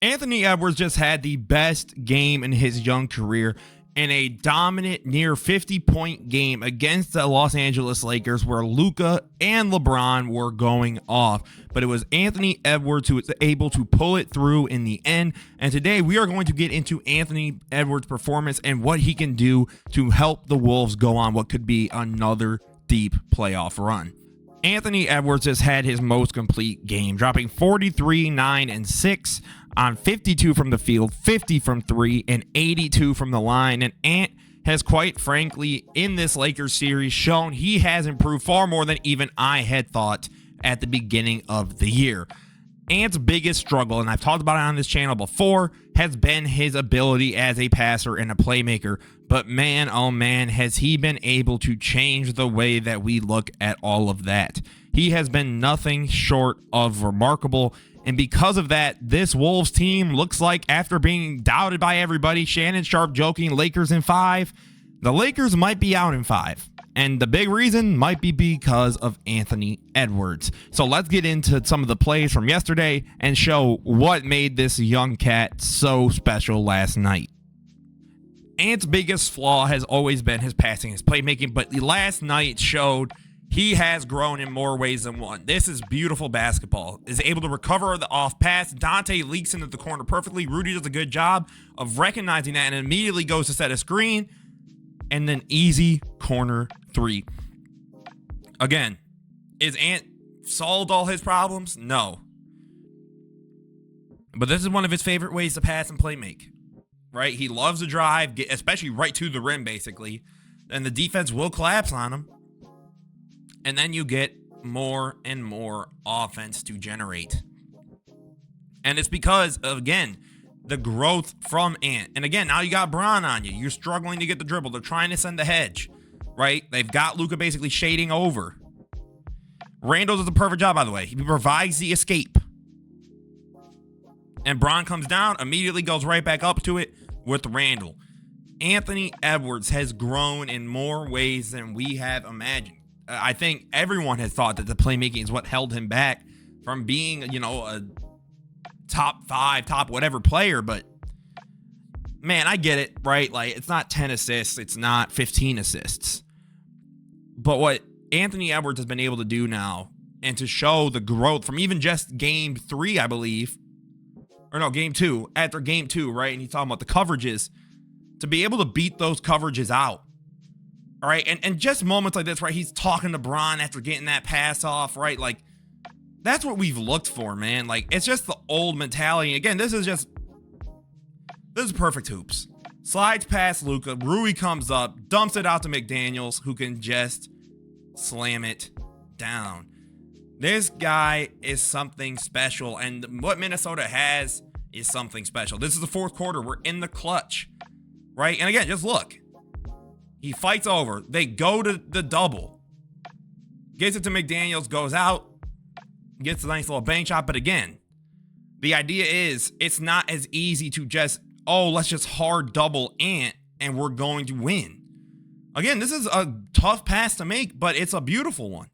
Anthony Edwards just had the best game in his young career in a dominant near 50-point game against the Los Angeles Lakers where Luka and LeBron were going off. But it was Anthony Edwards who was able to pull it through in the end. And today we are going to get into Anthony Edwards' performance and what he can do to help the Wolves go on what could be another deep playoff run. Anthony Edwards has had his most complete game, dropping 43, 9, and 6 on 52 from the field, 50 from 3, and 82 from the line. And Ant has quite frankly, in this Lakers series, shown he has improved far more than even I had thought at the beginning of the year. Ant's biggest struggle, and I've talked about it on this channel before, has been his ability as a passer and a playmaker. But man, oh man, has he been able to change the way that we look at all of that. He has been nothing short of remarkable. And because of that, this Wolves team looks like, after being doubted by everybody, Shannon Sharpe joking Lakers in 5, the Lakers might be out in 5. And the big reason might be because of Anthony Edwards. So let's get into some of the plays from yesterday and show what made this young cat so special last night. Ant's biggest flaw has always been his passing, his playmaking, but last night showed he has grown in more ways than one. This is beautiful basketball. Is able to recover the off pass. Dante leaks into the corner perfectly. Rudy does a good job of recognizing that and immediately goes to set a screen. And then easy corner 3. Again, is Ant solved all his problems? No. But this is one of his favorite ways to pass and play make. Right? He loves to drive, especially right to the rim, basically. And the defense will collapse on him. And then you get more and more offense to generate. And it's because, again, the growth from Ant. And again, now you got Bron on you. You're struggling to get the dribble. They're trying to send the hedge, right? They've got Luka basically shading over. Randall does a perfect job, by the way. He provides the escape. And Bron comes down, immediately goes right back up to it with Randall. Anthony Edwards has grown in more ways than we have imagined. I think everyone has thought that the playmaking is what held him back from being, a top 5, top whatever player. But man, I get it, right? Like, it's not 10 assists, it's not 15 assists. But what Anthony Edwards has been able to do now, and to show the growth from even just game 3, I believe, or no, game 2, after game 2, right? And he's talking about the coverages, to be able to beat those coverages out. All right, and just moments like this, right? He's talking to Bron after getting that pass off, right? Like, that's what we've looked for, man. Like, it's just the old mentality. Again, this is perfect hoops. Slides past Luka. Rui comes up, dumps it out to McDaniels, who can just slam it down. This guy is something special, and what Minnesota has is something special. This is the fourth quarter. We're in the clutch, right? And again, just look. He fights over. They go to the double. Gets it to McDaniels, goes out, gets a nice little bank shot. But again, the idea is it's not as easy to just, let's just hard double Ant and we're going to win. Again, this is a tough pass to make, but it's a beautiful one.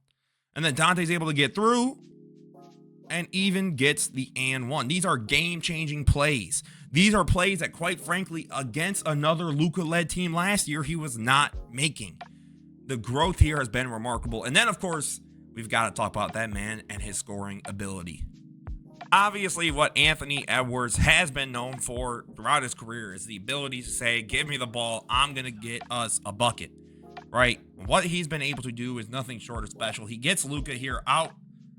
And then Dante's able to get through and even gets the and one. These are game-changing plays. These are plays that, quite frankly, against another Luka-led team last year, he was not making. The growth here has been remarkable. And then, of course, we've got to talk about that man and his scoring ability. Obviously, what Anthony Edwards has been known for throughout his career is the ability to say, give me the ball, I'm going to get us a bucket, right? What he's been able to do is nothing short of special. He gets Luka here out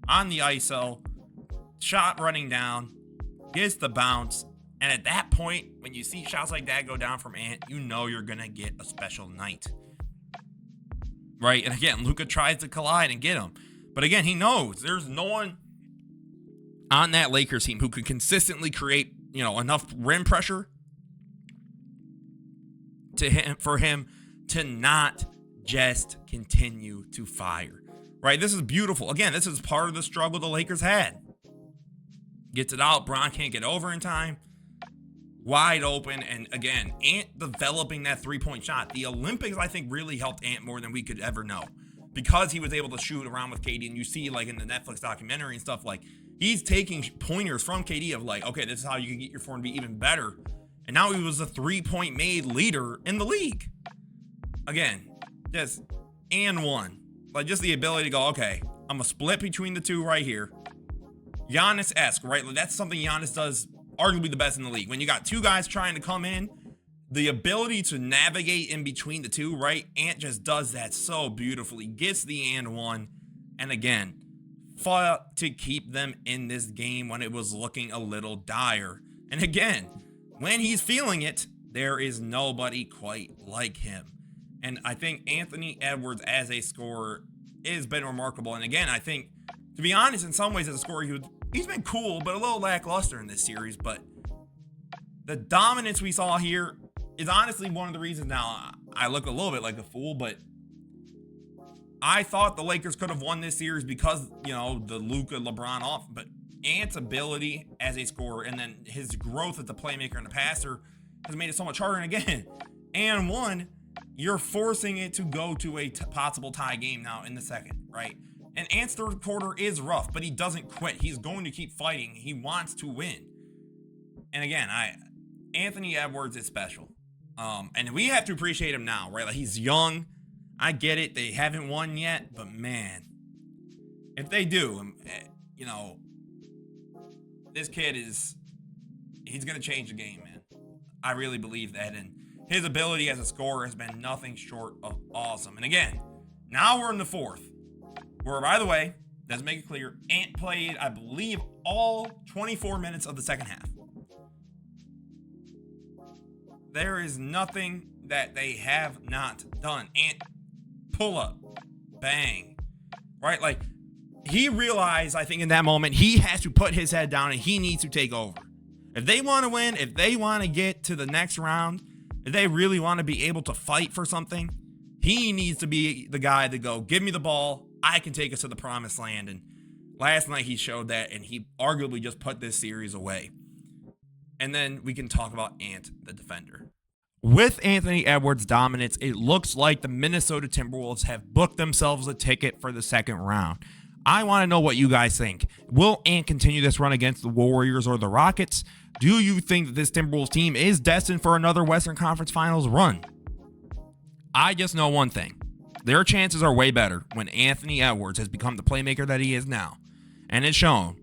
on the ISO, shot running down, gets the bounce, and at that point, when you see shots like that go down from Ant, you know you're going to get a special night, right? And again, Luka tries to collide and get him. But again, he knows there's no one on that Lakers team who could consistently create, enough rim pressure for him to not just continue to fire, right? This is beautiful. Again, this is part of the struggle the Lakers had. Gets it out. Bron can't get over in time. Wide open. And again, Ant developing that 3-point shot. The Olympics, I think, really helped Ant more than we could ever know. because he was able to shoot around with KD, and you see like in the Netflix documentary and stuff, like he's taking pointers from KD of like, okay, this is how you can get your form to be even better. And now he was a 3-point made leader in the league. Again, just and one. Like just the ability to go, okay, I'm gonna split between the two right here. Giannis-esque, right? Like, that's something Giannis does arguably the best in the league. When you got two guys trying to come in, the ability to navigate in between the two, right? Ant just does that so beautifully. Gets the and one. And again, fought to keep them in this game when it was looking a little dire. And again, when he's feeling it, there is nobody quite like him. And I think Anthony Edwards as a scorer has been remarkable. And again, I think, to be honest, in some ways as a scorer, he's been cool, but a little lackluster in this series. But the dominance we saw here is honestly one of the reasons now I look a little bit like a fool, but I thought the Lakers could have won this series because, you know, the Luka LeBron off, but Ant's ability as a scorer and then his growth as the playmaker and the passer has made it so much harder. And again, and one, you're forcing it to go to a possible tie game now in the second, right? And Ant's third quarter is rough, but he doesn't quit. He's going to keep fighting. He wants to win. And again, Anthony Edwards is special. And we have to appreciate him now, right? Like he's young. I get it. They haven't won yet, but man, if they do, you know, this kid he's going to change the game, man. I really believe that. And his ability as a scorer has been nothing short of awesome. And again, now we're in the fourth, where, by the way, let's make it clear, Ant played, I believe, all 24 minutes of the second half. There is nothing that they have not done. Ant, pull up, bang, right? Like, he realized, I think in that moment, he has to put his head down and he needs to take over. If they want to win, if they want to get to the next round, if they really want to be able to fight for something, he needs to be the guy to go, give me the ball, I can take us to the promised land. And last night he showed that, and he arguably just put this series away. And then we can talk about Ant, the defender. With Anthony Edwards' dominance, it looks like the Minnesota Timberwolves have booked themselves a ticket for the second round. I want to know what you guys think. Will Ant continue this run against the Warriors or the Rockets? Do you think that this Timberwolves team is destined for another Western Conference Finals run? I just know one thing. Their chances are way better when Anthony Edwards has become the playmaker that he is now. And it's shown,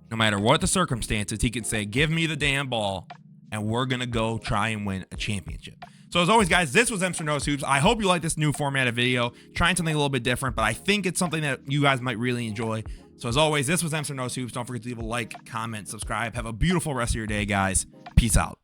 no matter what the circumstances, he can say, give me the damn ball, and we're going to go try and win a championship. So as always, guys, this was Mr. Knows Hoops. I hope you like this new format of video. Trying something a little bit different, but I think it's something that you guys might really enjoy. So as always, this was Mr. Knows Hoops. Don't forget to leave a like, comment, subscribe. Have a beautiful rest of your day, guys. Peace out.